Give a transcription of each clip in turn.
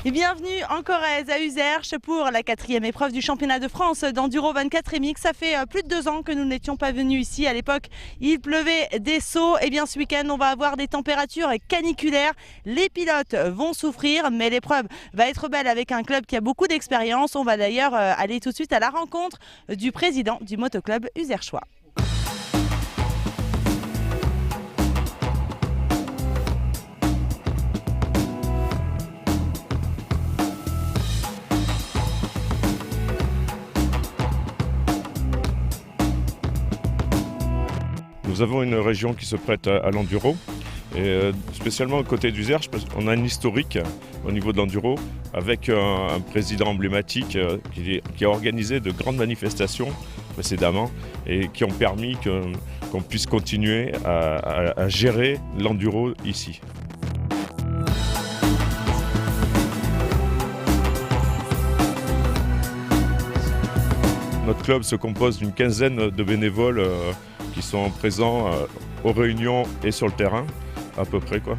Et bienvenue en Corrèze à Uzerche pour la 4e épreuve du championnat de France d'enduro 24 MX. Ça fait plus de 2 ans que nous n'étions pas venus ici. À l'époque, il pleuvait des seaux. Et bien ce week-end, on va avoir des températures caniculaires. Les pilotes vont souffrir, mais l'épreuve va être belle avec un club qui a beaucoup d'expérience. On va d'ailleurs aller tout de suite à la rencontre du président du motoclub uzerchois. Nous avons une région qui se prête à l'enduro, et spécialement au côté d'Uzerche, parce qu'on a un historique au niveau de l'enduro, avec un président emblématique qui a organisé de grandes manifestations précédemment, et qui ont permis qu'on puisse continuer à gérer l'enduro ici. Notre club se compose d'une quinzaine de bénévoles qui sont présents aux réunions et sur le terrain, à peu près quoi.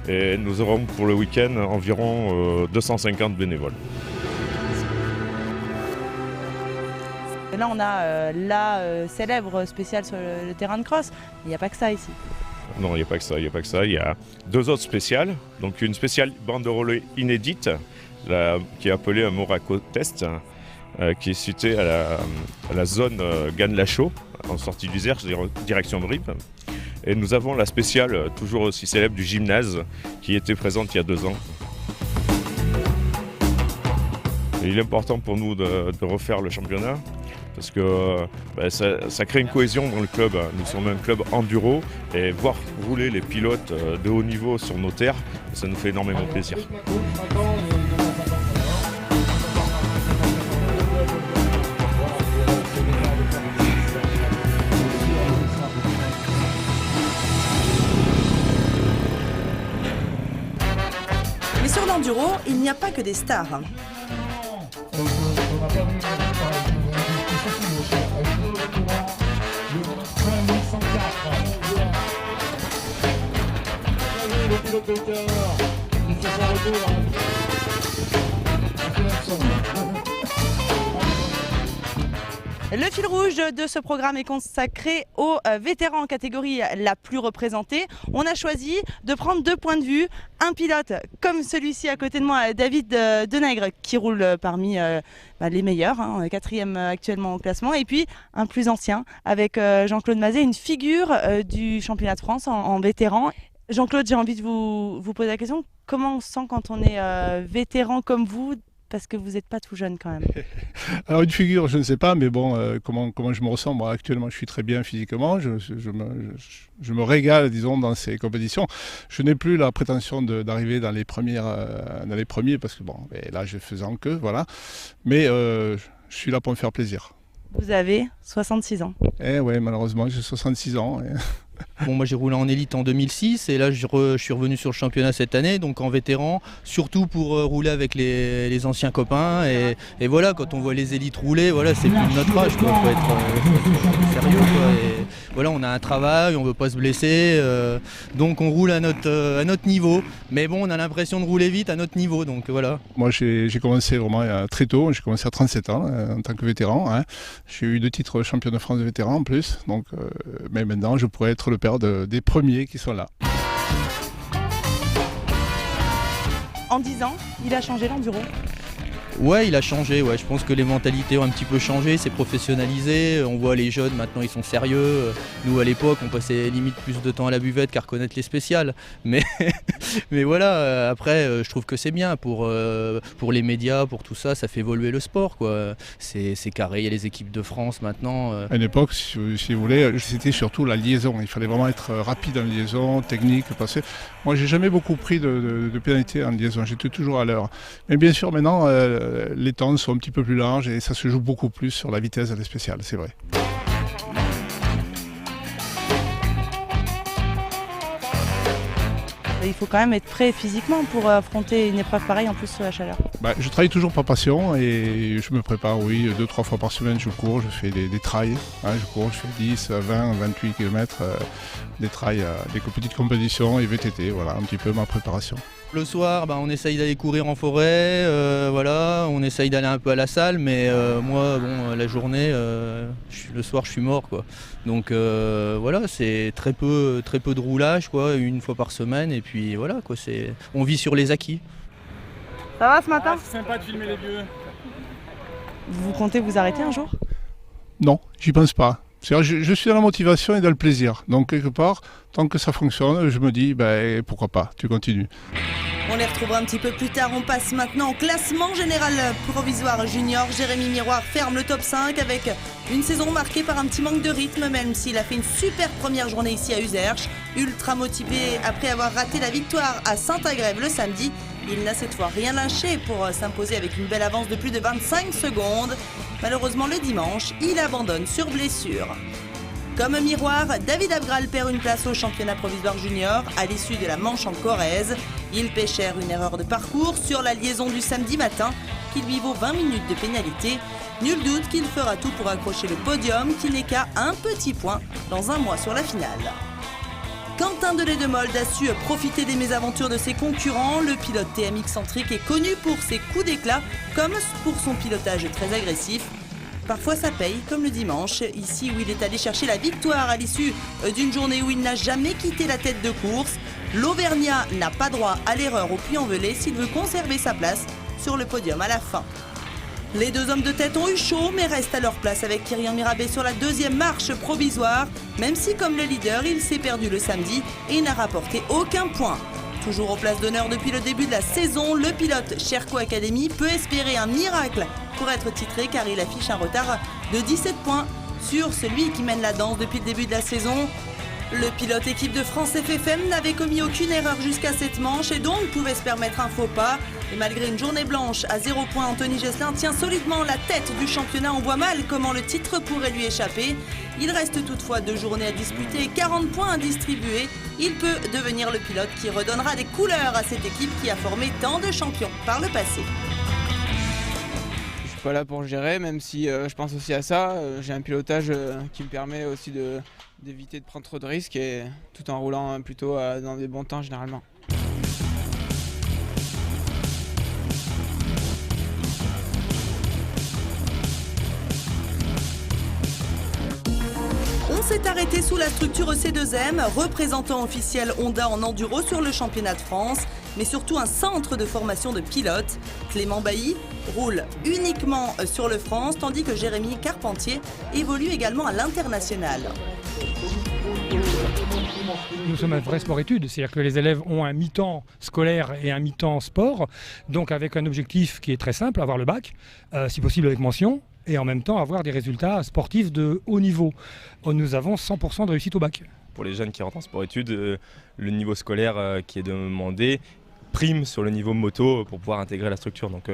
Et nous aurons pour le week-end environ 250 bénévoles. Là, on a la célèbre spéciale sur le terrain de cross. Il n'y a pas que ça ici. Non, il n'y a pas que ça, Il y a 2 autres spéciales. Donc une spéciale banderolée inédite, qui est appelée un Moraco Test, qui est située à la zone Gannes-la-Chaux, en sortie d'Uzerche, direction de Ripe. Et nous avons la spéciale, toujours aussi célèbre, du gymnase, qui était présente il y a 2 ans. Et il est important pour nous de refaire le championnat, parce que ça crée une cohésion dans le club. Nous sommes un club enduro, et voir rouler les pilotes de haut niveau sur nos terres, ça nous fait énormément plaisir. Mais sur l'enduro, il n'y a pas que des stars. Le fil rouge de ce programme est consacré aux vétérans en catégorie la plus représentée. On a choisi de prendre 2 points de vue. Un pilote comme celui-ci à côté de moi, David Denègre, qui roule parmi les meilleurs, 4e actuellement au classement. Et puis un plus ancien avec Jean-Claude Mazet, une figure du championnat de France en vétéran. Jean-Claude, j'ai envie de vous poser la question. Comment on se sent quand on est vétéran comme vous ? Parce que vous n'êtes pas tout jeune quand même. Alors une figure, je ne sais pas, mais bon, comment je me ressens. Moi, actuellement, je suis très bien physiquement, je me régale, disons, dans ces compétitions. Je n'ai plus la prétention d'arriver dans les premiers, parce que bon, là, je faisais en queue, voilà. Mais je suis là pour me faire plaisir. Vous avez 66 ans. Eh ouais, malheureusement, j'ai 66 ans. Bon, moi j'ai roulé en élite en 2006 et là je suis revenu sur le championnat cette année, donc en vétéran, surtout pour rouler avec les anciens copains. Et voilà, quand on voit les élites rouler, voilà, c'est plus de notre âge, quoi. Faut être sérieux, quoi. Et voilà, on a un travail, on veut pas se blesser, donc on roule à notre niveau. Mais bon, on a l'impression de rouler vite à notre niveau, donc voilà. Moi j'ai commencé vraiment très tôt, j'ai commencé à 37 ans en tant que vétéran. J'ai eu 2 titres champion de France de vétéran en plus, donc, mais maintenant je pourrais être le père des premiers qui sont là. En 10 ans, il a changé l'enduro. Ouais, il a changé, ouais. Je pense que les mentalités ont un petit peu changé, c'est professionnalisé, on voit les jeunes maintenant ils sont sérieux. Nous à l'époque on passait limite plus de temps à la buvette qu'à reconnaître les spéciales. Mais voilà, après je trouve que c'est bien pour les médias, pour tout ça, ça fait évoluer le sport, quoi. C'est carré, il y a les équipes de France maintenant. À une époque, si vous voulez, c'était surtout la liaison. Il fallait vraiment être rapide en liaison, technique, passer. Moi j'ai jamais beaucoup pris de pénalité en liaison, j'étais toujours à l'heure. Mais bien sûr maintenant, les temps sont un petit peu plus larges et ça se joue beaucoup plus sur la vitesse des spéciales, c'est vrai. il faut quand même être prêt physiquement pour affronter une épreuve pareille en plus sous la chaleur. Je travaille toujours par passion et je me prépare, oui, 2-3 fois par semaine je cours, je fais des trails, je cours, je fais 10, 20, 28 km, des trails, des petites compétitions et VTT, voilà un petit peu ma préparation. Le soir, on essaye d'aller courir en forêt, voilà, on essaye d'aller un peu à la salle, mais moi, la journée, le soir, je suis mort, quoi. Donc voilà, c'est très peu de roulage, quoi, une fois par semaine, et puis voilà, quoi, on vit sur les acquis. Ça va ce matin? C'est sympa de filmer les vieux. Vous comptez vous arrêter un jour? Non, j'y pense pas. Je suis dans la motivation et dans le plaisir. Donc quelque part, tant que ça fonctionne, je me dis, pourquoi pas, tu continues. On les retrouvera un petit peu plus tard. On passe maintenant au classement général provisoire junior. Jérémy Miroir ferme le top 5 avec une saison marquée par un petit manque de rythme, même s'il a fait une super première journée ici à Uzerche. Ultra motivé après avoir raté la victoire à Saint-Agrève le samedi. Il n'a cette fois rien lâché pour s'imposer avec une belle avance de plus de 25 secondes. Malheureusement, le dimanche, il abandonne sur blessure. Comme Miroir, David Abgral perd une place au championnat provisoire junior à l'issue de la manche en Corrèze. Il pêchère une erreur de parcours sur la liaison du samedi matin qui lui vaut 20 minutes de pénalité. Nul doute qu'il fera tout pour accrocher le podium qui n'est qu'à un petit point dans un mois sur la finale. Quentin Delay-de-Mold a su profiter des mésaventures de ses concurrents. Le pilote TMX Centric est connu pour ses coups d'éclat comme pour son pilotage très agressif. Parfois ça paye, comme le dimanche, ici où il est allé chercher la victoire à l'issue d'une journée où il n'a jamais quitté la tête de course. L'Auvergnat n'a pas droit à l'erreur au Puy-en-Velay s'il veut conserver sa place sur le podium à la fin. Les deux hommes de tête ont eu chaud, mais restent à leur place avec Kyrian Mirabet sur la deuxième marche provisoire, même si comme le leader, il s'est perdu le samedi et n'a rapporté aucun point. Toujours aux places d'honneur depuis le début de la saison, le pilote Sherco Academy peut espérer un miracle pour être titré car il affiche un retard de 17 points sur celui qui mène la danse depuis le début de la saison. Le pilote équipe de France FFM n'avait commis aucune erreur jusqu'à cette manche et donc pouvait se permettre un faux pas. Et malgré une journée blanche à 0 points, Anthony Gesselin tient solidement la tête du championnat. On voit mal comment le titre pourrait lui échapper. Il reste toutefois 2 journées à disputer et 40 points à distribuer. Il peut devenir le pilote qui redonnera des couleurs à cette équipe qui a formé tant de champions par le passé. Je suis pas là pour gérer, même si je pense aussi à ça. J'ai un pilotage qui me permet aussi d'éviter de prendre trop de risques et tout en roulant plutôt dans des bons temps généralement. On s'est arrêté sous la structure C2M, représentant officiel Honda en enduro sur le championnat de France, mais surtout un centre de formation de pilotes. Clément Bailly roule uniquement sur le France, tandis que Jérémy Carpentier évolue également à l'international. Nous sommes un vrai sport-études, c'est-à-dire que les élèves ont un mi-temps scolaire et un mi-temps sport, donc avec un objectif qui est très simple, avoir le bac, si possible avec mention, et en même temps avoir des résultats sportifs de haut niveau. Nous avons 100% de réussite au bac. Pour les jeunes qui rentrent en sport-études, le niveau scolaire qui est demandé prime sur le niveau moto pour pouvoir intégrer la structure. Donc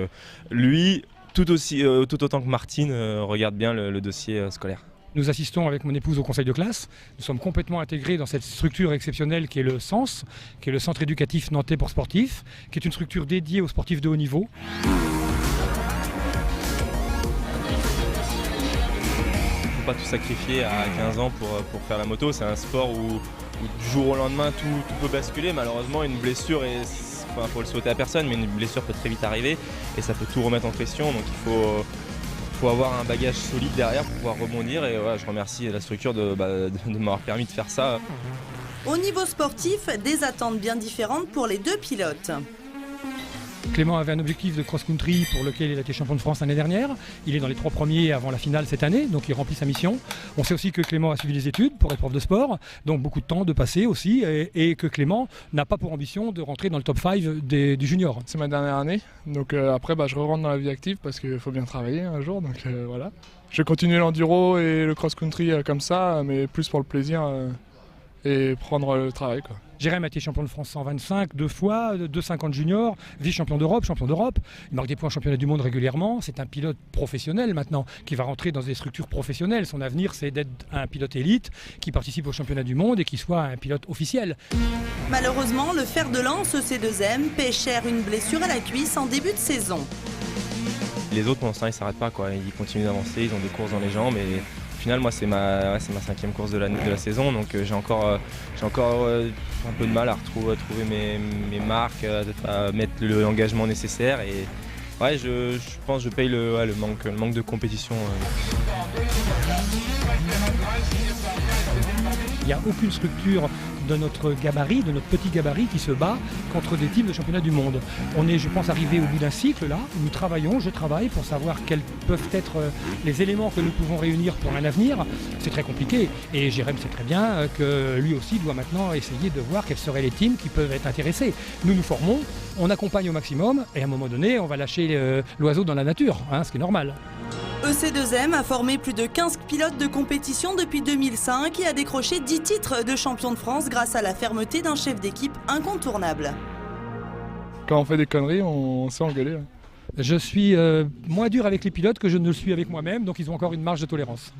lui, tout autant que Martine, regarde bien le dossier scolaire. Nous assistons avec mon épouse au conseil de classe. Nous sommes complètement intégrés dans cette structure exceptionnelle qui est le CENS, qui est le Centre éducatif nantais pour sportifs, qui est une structure dédiée aux sportifs de haut niveau. Il ne faut pas tout sacrifier à 15 ans pour faire la moto. C'est un sport où du jour au lendemain tout peut basculer. Malheureusement, une blessure, il faut le souhaiter à personne, mais une blessure peut très vite arriver et ça peut tout remettre en question. Donc il faut avoir un bagage solide derrière pour pouvoir rebondir. Et je remercie la structure de m'avoir permis de faire ça. Au niveau sportif, des attentes bien différentes pour les deux pilotes. Clément avait un objectif de cross-country pour lequel il a été champion de France l'année dernière. Il est dans les 3 premiers avant la finale cette année, donc il remplit sa mission. On sait aussi que Clément a suivi des études pour être prof de sport, donc beaucoup de temps de passer aussi, et que Clément n'a pas pour ambition de rentrer dans le top 5 du junior. C'est ma dernière année, donc après je rentre dans la vie active parce qu'il faut bien travailler un jour, donc voilà. Je continue l'enduro et le cross-country comme ça, mais plus pour le plaisir et prendre le travail, quoi. Jérém a été champion de France 125 2 fois, 250 juniors, vice-champion d'Europe, champion d'Europe. Il marque des points en championnat du monde régulièrement. C'est un pilote professionnel maintenant qui va rentrer dans des structures professionnelles. Son avenir, c'est d'être un pilote élite qui participe au championnat du monde et qui soit un pilote officiel. Malheureusement, le fer de lance C2M paie cher une blessure à la cuisse en début de saison. Les autres, pour l'instant, ils ne s'arrêtent pas, quoi. Ils continuent d'avancer, ils ont des courses dans les jambes. Et au final, moi, c'est ma 5e course de la saison. Donc j'ai encore un peu de mal à trouver mes marques, à mettre l'engagement nécessaire. Et ouais, je pense que je paye le manque de compétition. Il n'y a aucune structure de notre gabarit, de notre petit gabarit qui se bat contre des types de championnat du monde. On est, je pense, arrivé au bout d'un cycle là. Nous travaillons, je travaille pour savoir quels peuvent être les éléments que nous pouvons réunir pour un avenir. C'est très compliqué et Jérém sait très bien que lui aussi doit maintenant essayer de voir quels seraient les teams qui peuvent être intéressés. Nous nous formons, on accompagne au maximum et à un moment donné, on va lâcher l'oiseau dans la nature, ce qui est normal. EC2M a formé plus de 15 pilotes de compétition depuis 2005 et a décroché 10 titres de champion de France grâce à la fermeté d'un chef d'équipe incontournable. Quand on fait des conneries, on sait engueuler. Je suis moins dur avec les pilotes que je ne le suis avec moi-même, donc ils ont encore une marge de tolérance.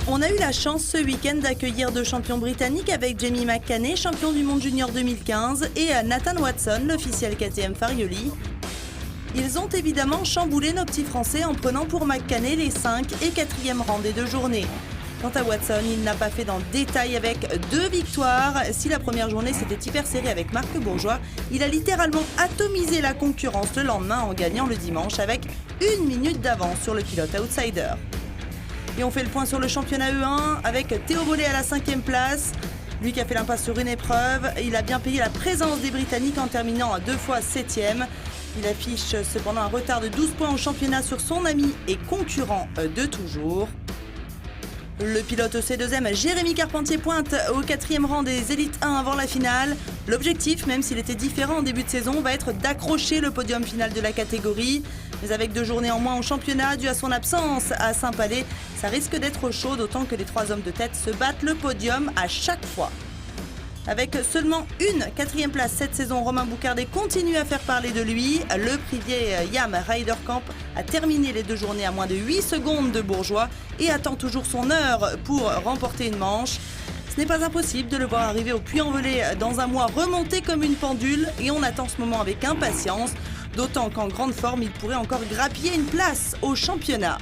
On a eu la chance ce week-end d'accueillir deux champions britanniques avec Jamie McCanney, champion du monde junior 2015, et Nathan Watson, l'officiel KTM Farioli. Ils ont évidemment chamboulé nos petits Français en prenant pour McCanney les 5 et 4e rangs des 2 journées. Quant à Watson, il n'a pas fait dans le détail avec 2 victoires. Si la première journée s'était hyper serrée avec Marc Bourgeois, il a littéralement atomisé la concurrence le lendemain en gagnant le dimanche avec 1 minute d'avance sur le pilote outsider. Et on fait le point sur le championnat E1 avec Théo Bollé à la 5e place. Lui qui a fait l'impasse sur une épreuve, il a bien payé la présence des Britanniques en terminant à 2 fois 7e. Il affiche cependant un retard de 12 points au championnat sur son ami et concurrent de toujours. Le pilote C2M Jérémy Carpentier pointe au 4e rang des élites 1 avant la finale. L'objectif, même s'il était différent en début de saison, va être d'accrocher le podium final de la catégorie. Mais avec 2 journées en moins au championnat, dû à son absence à Saint-Palais, ça risque d'être chaud, d'autant que les 3 hommes de tête se battent le podium à chaque fois. Avec seulement une 4e place cette saison, Romain Boucardet continue à faire parler de lui. Le privé Yam Ryder Camp a terminé les 2 journées à moins de 8 secondes de Bourgeois et attend toujours son heure pour remporter une manche. Ce n'est pas impossible de le voir arriver au Puy-en-Velay dans un mois remonté comme une pendule et on attend ce moment avec impatience, d'autant qu'en grande forme, il pourrait encore grappiller une place au championnat.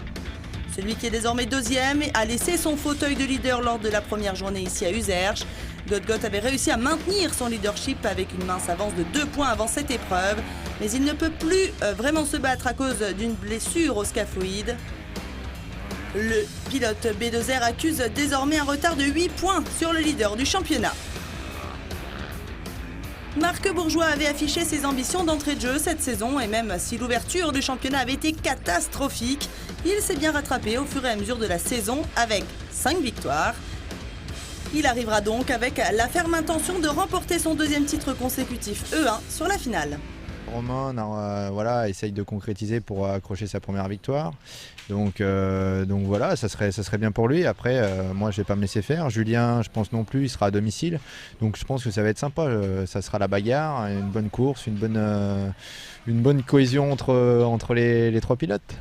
Celui qui est désormais 2e a laissé son fauteuil de leader lors de la première journée ici à Uzerche. Godgot avait réussi à maintenir son leadership avec une mince avance de 2 points avant cette épreuve, mais il ne peut plus vraiment se battre à cause d'une blessure au scaphoïde. Le pilote B2R accuse désormais un retard de 8 points sur le leader du championnat. Marc Bourgeois avait affiché ses ambitions d'entrée de jeu cette saison et même si l'ouverture du championnat avait été catastrophique, il s'est bien rattrapé au fur et à mesure de la saison avec 5 victoires. Il arrivera donc avec la ferme intention de remporter son 2e titre consécutif E1 sur la finale. Romain essaye de concrétiser pour accrocher sa première victoire. Donc voilà, ça serait bien pour lui. Après, moi je vais pas me laisser faire. Julien, je pense non plus, il sera à domicile. Donc je pense que ça va être sympa. Ça sera la bagarre, une bonne course, une bonne cohésion entre les 3 pilotes.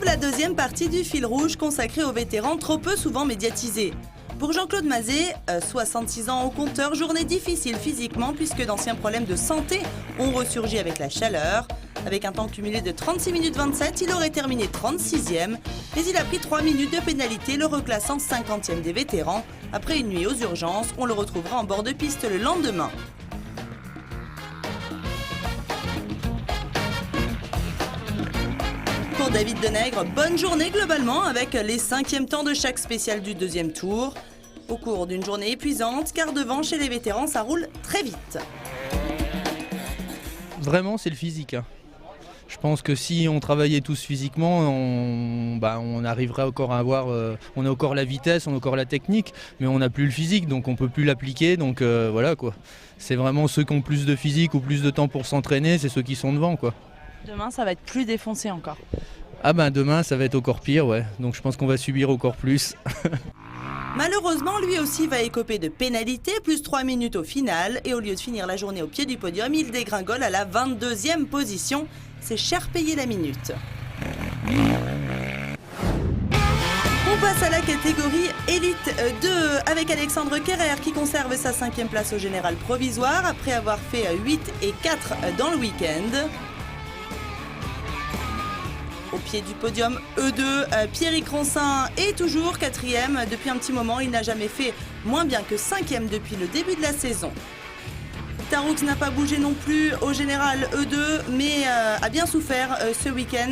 La 2e partie du fil rouge consacrée aux vétérans trop peu souvent médiatisés. Pour Jean-Claude Mazet, 66 ans au compteur, journée difficile physiquement puisque d'anciens problèmes de santé ont ressurgi avec la chaleur. Avec un temps cumulé de 36 minutes 27, il aurait terminé 36e, mais il a pris 3 minutes de pénalité, le reclassant 50e des vétérans. Après une nuit aux urgences, on le retrouvera en bord de piste le lendemain. Pour David Denègre, bonne journée globalement avec les 5e temps de chaque spécial du 2e tour. Au cours d'une journée épuisante, car devant chez les vétérans, ça roule très vite. Vraiment, c'est le physique. Je pense que si on travaillait tous physiquement, on arriverait encore à avoir, on a encore la vitesse, on a encore la technique, mais on n'a plus le physique, donc on ne peut plus l'appliquer, donc voilà quoi. C'est vraiment ceux qui ont plus de physique ou plus de temps pour s'entraîner, c'est ceux qui sont devant quoi. Demain, ça va être plus défoncé encore. Ah ben demain, ça va être encore pire, ouais. Donc je pense qu'on va subir encore plus. Malheureusement, lui aussi va écoper de pénalités, plus 3 minutes au final. Et au lieu de finir la journée au pied du podium, il dégringole à la 22e position. C'est cher payé la minute. On passe à la catégorie Élite 2 avec Alexandre Kerrer qui conserve sa 5e place au général provisoire après avoir fait 8 et 4 dans le week-end. Au pied du podium E2, Pierrick Ronsin est toujours 4e. Depuis un petit moment, il n'a jamais fait moins bien que 5e depuis le début de la saison. Taroux n'a pas bougé non plus au général E2, mais a bien souffert ce week-end.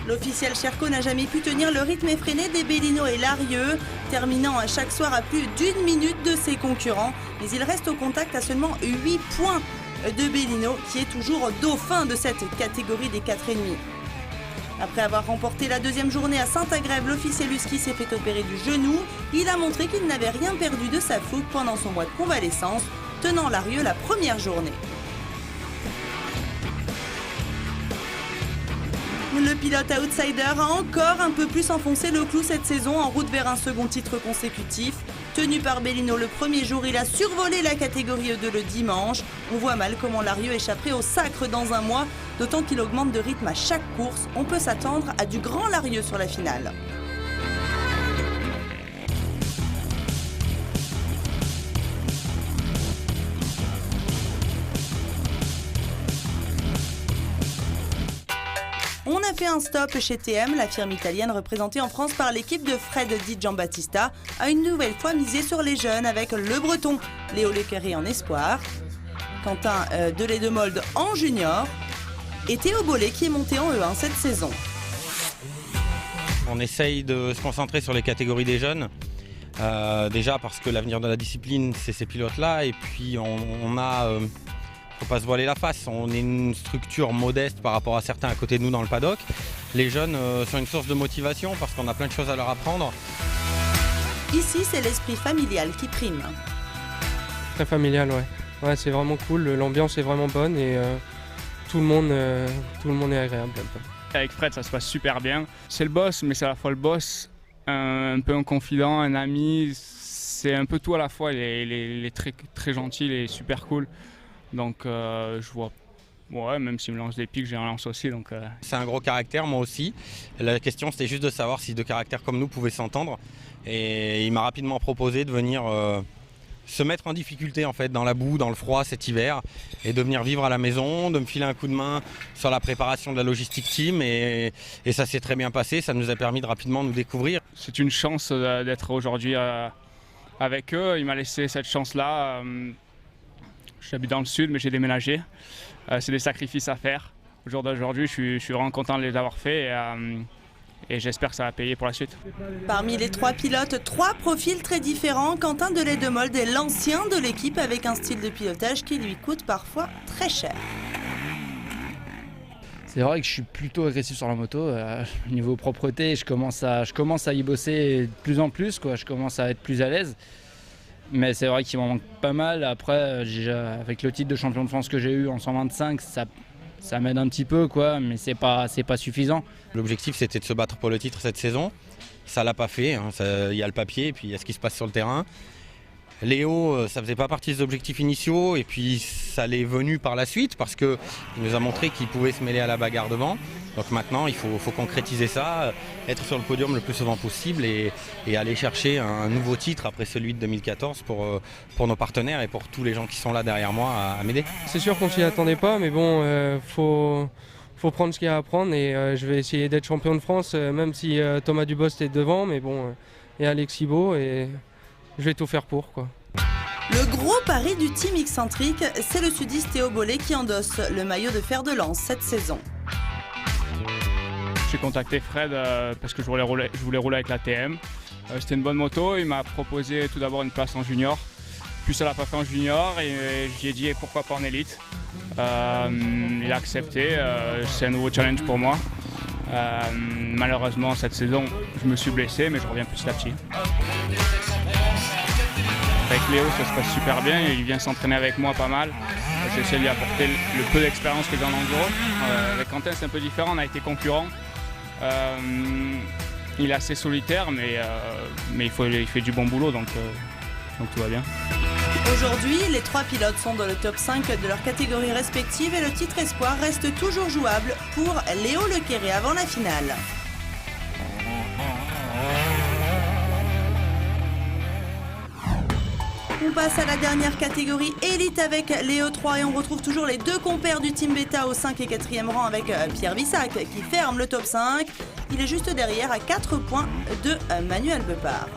L'officiel Cherco n'a jamais pu tenir le rythme effréné des Bellino et Larieux, terminant chaque soir à plus d'1 minute de ses concurrents. Mais il reste au contact à seulement 8 points de Bellino, qui est toujours dauphin de cette catégorie des 4,5. Après avoir remporté la 2e journée à Saint-Agrève, l'officiel Husky s'est fait opérer du genou. Il a montré qu'il n'avait rien perdu de sa fougue pendant son mois de convalescence, tenant Larieux la première journée. Le pilote outsider a encore un peu plus enfoncé le clou cette saison en route vers un second titre consécutif. Tenu par Bellino le premier jour, il a survolé la catégorie E2 le dimanche. On voit mal comment Larieux échapperait au sacre dans un mois, d'autant qu'il augmente de rythme à chaque course. On peut s'attendre à du grand Larieux sur la finale. On a fait un stop chez TM, la firme italienne représentée en France par l'équipe de Fred Di Giambattista, a une nouvelle fois misé sur les jeunes avec le breton Léo Lecquerry en espoir, Quentin Deledemolde en junior et Théo Bollet qui est monté en E1 cette saison. On essaye de se concentrer sur les catégories des jeunes, déjà parce que l'avenir de la discipline c'est ces pilotes-là et puis on a... Faut pas se voiler la face, on est une structure modeste par rapport à certains à côté de nous dans le paddock. Les jeunes sont une source de motivation parce qu'on a plein de choses à leur apprendre. Ici, c'est l'esprit familial qui prime. Très familial, ouais. Ouais, c'est vraiment cool, l'ambiance est vraiment bonne et tout le monde est agréable. Avec Fred, ça se passe super bien. C'est le boss, mais c'est à la fois le boss, un peu un confident, un ami. C'est un peu tout à la fois, il est très, très gentil, il est super cool. Donc je vois, ouais, même s'il me lance des pics, j'ai un lance aussi. Donc, C'est un gros caractère, moi aussi. La question c'était juste de savoir si deux caractères comme nous pouvaient s'entendre. Et il m'a rapidement proposé de venir se mettre en difficulté en fait, dans la boue, dans le froid cet hiver. Et de venir vivre à la maison, de me filer un coup de main sur la préparation de la logistique team. Et ça s'est très bien passé, ça nous a permis de rapidement nous découvrir. C'est une chance d'être aujourd'hui avec eux. Il m'a laissé cette chance-là. J'habite dans le sud, mais j'ai déménagé. C'est des sacrifices à faire. Au jour d'aujourd'hui, je suis vraiment content de les avoir faits et j'espère que ça va payer pour la suite. Parmi les 3 pilotes, 3 profils très différents. Quentin Deledemolde est l'ancien de l'équipe avec un style de pilotage qui lui coûte parfois très cher. C'est vrai que je suis plutôt agressif sur la moto. Niveau propreté, je commence à y bosser de plus en plus, quoi. Je commence à être plus à l'aise. Mais c'est vrai qu'il m'en manque pas mal. Après, avec le titre de champion de France que j'ai eu en 125, ça m'aide un petit peu, quoi, mais c'est pas suffisant. L'objectif, c'était de se battre pour le titre cette saison. Ça l'a pas fait. Il y a le papier et puis il y a ce qui se passe sur le terrain. Léo, ça faisait pas partie des objectifs initiaux et puis ça l'est venu par la suite parce qu'il nous a montré qu'il pouvait se mêler à la bagarre devant. Donc maintenant, il faut concrétiser ça, être sur le podium le plus souvent possible et aller chercher un nouveau titre après celui de 2014 pour nos partenaires et pour tous les gens qui sont là derrière moi à m'aider. C'est sûr qu'on s'y attendait pas, mais bon, faut prendre ce qu'il y a à prendre et je vais essayer d'être champion de France, même si Thomas Dubost est devant, mais bon, et Alexis Beau, et je vais tout faire pour, quoi. Le gros pari du team excentrique, c'est le sudiste Théo Bollet qui endosse le maillot de fer de lance cette saison. J'ai contacté Fred parce que je voulais rouler avec la TM. C'était une bonne moto, il m'a proposé tout d'abord une place en junior. Puis ça l'a pas fait en junior et j'ai dit pourquoi pas en élite. Il a accepté, c'est un nouveau challenge pour moi. Malheureusement cette saison je me suis blessé mais je reviens petit à petit. Avec Léo ça se passe super bien, il vient s'entraîner avec moi pas mal. J'essaie de lui apporter le peu d'expérience que j'ai en enduro. Avec Quentin c'est un peu différent, on a été concurrents. Il est assez solitaire mais il fait du bon boulot donc tout va bien. Aujourd'hui, les 3 pilotes sont dans le top 5 de leur catégorie respective et le titre espoir reste toujours jouable pour Léo Lequéré avant la finale. On passe à la dernière catégorie élite avec Léo 3 et on retrouve toujours les 2 compères du Team Beta au 5 et 4e rang avec Pierre Vissac qui ferme le top 5. Il est juste derrière à 4 points de Manuel Bepard.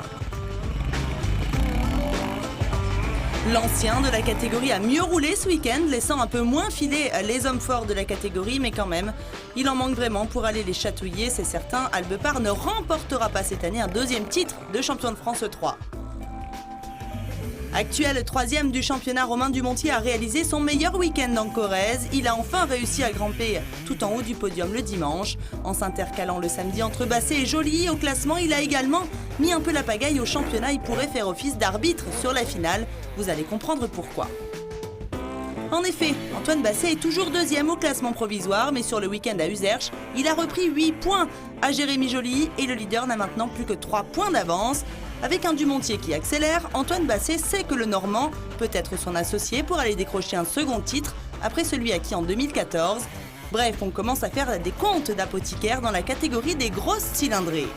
L'ancien de la catégorie a mieux roulé ce week-end, laissant un peu moins filer les hommes forts de la catégorie, mais quand même, il en manque vraiment pour aller les chatouiller, c'est certain. Albepard ne remportera pas cette année un 2e titre de champion de France 3. Actuel 3e du championnat, Romain Dumontier a réalisé son meilleur week-end en Corrèze. Il a enfin réussi à grimper tout en haut du podium le dimanche. En s'intercalant le samedi entre Bassé et Joly au classement, il a également mis un peu la pagaille au championnat. Il pourrait faire office d'arbitre sur la finale. Vous allez comprendre pourquoi. En effet, Antoine Bassé est toujours 2e au classement provisoire, mais sur le week-end à Uzerche, il a repris 8 points à Jérémy Joly et le leader n'a maintenant plus que 3 points d'avance. Avec un Dumontier qui accélère, Antoine Bassé sait que le Normand peut être son associé pour aller décrocher un second titre après celui acquis en 2014. Bref, on commence à faire des comptes d'apothicaire dans la catégorie des grosses cylindrées.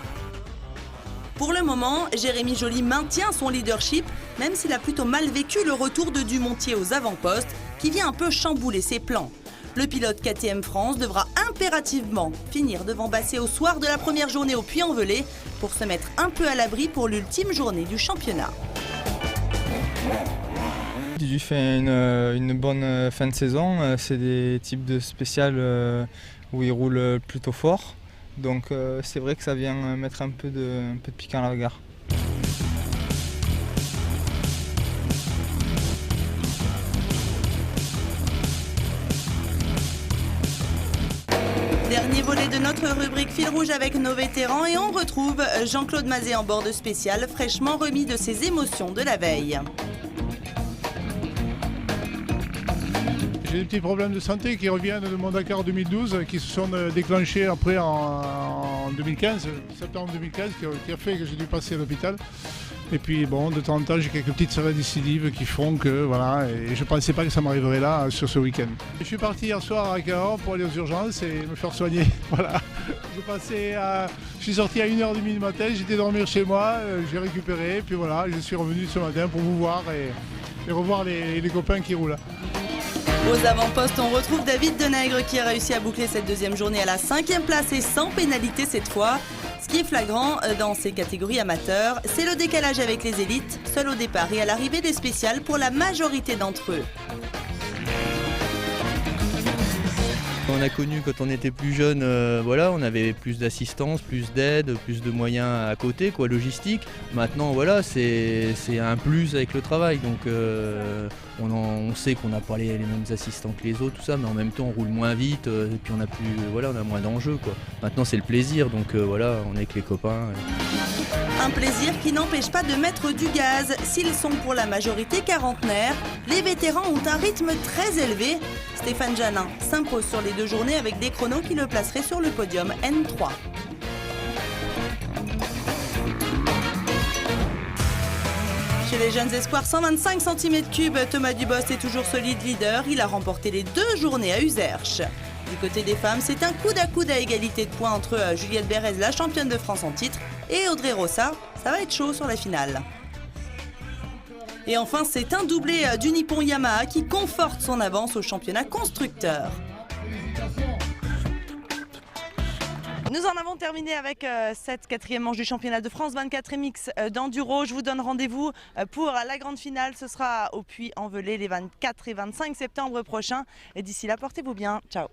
Pour le moment, Jérémy Joly maintient son leadership, même s'il a plutôt mal vécu le retour de Dumontier aux avant-postes, qui vient un peu chambouler ses plans. Le pilote KTM France devra impérativement finir devant Bassé au soir de la première journée au Puy-en-Velay pour se mettre un peu à l'abri pour l'ultime journée du championnat. J'ai fait une bonne fin de saison. C'est des types de spéciales où il roule plutôt fort. Donc c'est vrai que ça vient mettre un peu de piquant à la regard. Dernier volet de notre rubrique fil rouge avec nos vétérans et on retrouve Jean-Claude Mazet en bord de spécial, fraîchement remis de ses émotions de la veille. J'ai des petits problèmes de santé qui reviennent de mon Dakar 2012, qui se sont déclenchés après en 2015, septembre 2015, qui a fait que j'ai dû passer à l'hôpital. Et puis bon, de temps en temps, j'ai quelques petites récidives qui font que voilà, et je ne pensais pas que ça m'arriverait là sur ce week-end. Je suis parti hier soir à Cahors pour aller aux urgences et me faire soigner. Voilà. Je suis sorti à 1h30 du matin, j'étais dormir chez moi, j'ai récupéré, puis voilà, je suis revenu ce matin pour vous voir et revoir les copains qui roulent. Aux avant-postes, on retrouve David Denègre qui a réussi à boucler cette 2e journée à la 5e place et sans pénalité cette fois. Ce qui est flagrant dans ces catégories amateurs, c'est le décalage avec les élites, seul au départ et à l'arrivée des spéciales pour la majorité d'entre eux. On a connu quand on était plus jeune, voilà, on avait plus d'assistance, plus d'aide, plus de moyens à côté, quoi, logistique. Maintenant, voilà, c'est un plus avec le travail. Donc, on sait qu'on n'a pas les mêmes assistants que les autres, tout ça, mais en même temps, on roule moins vite, et puis on a moins d'enjeux, quoi. Maintenant, c'est le plaisir, donc voilà, on est avec les copains. Un plaisir qui n'empêche pas de mettre du gaz. S'ils sont pour la majorité quarantenaires, les vétérans ont un rythme très élevé. Stéphane Janin s'impose sur les 2 journées avec des chronos qui le placeraient sur le podium N3. Chez les jeunes espoirs, 125 cm3, Thomas Dubost est toujours solide leader. Il a remporté les 2 journées à Uzerche. Du côté des femmes, c'est un coude à égalité de points entre Juliette Bérez, la championne de France en titre, et Audrey Rossa. Ça va être chaud sur la finale. Et enfin, c'est un doublé du Nippon Yamaha qui conforte son avance au championnat constructeur. Nous en avons terminé avec cette 4e manche du championnat de France 24 MX d'enduro. Je vous donne rendez-vous pour la grande finale. Ce sera au Puy-en-Velay les 24 et 25 septembre prochains. Et d'ici là, portez-vous bien. Ciao.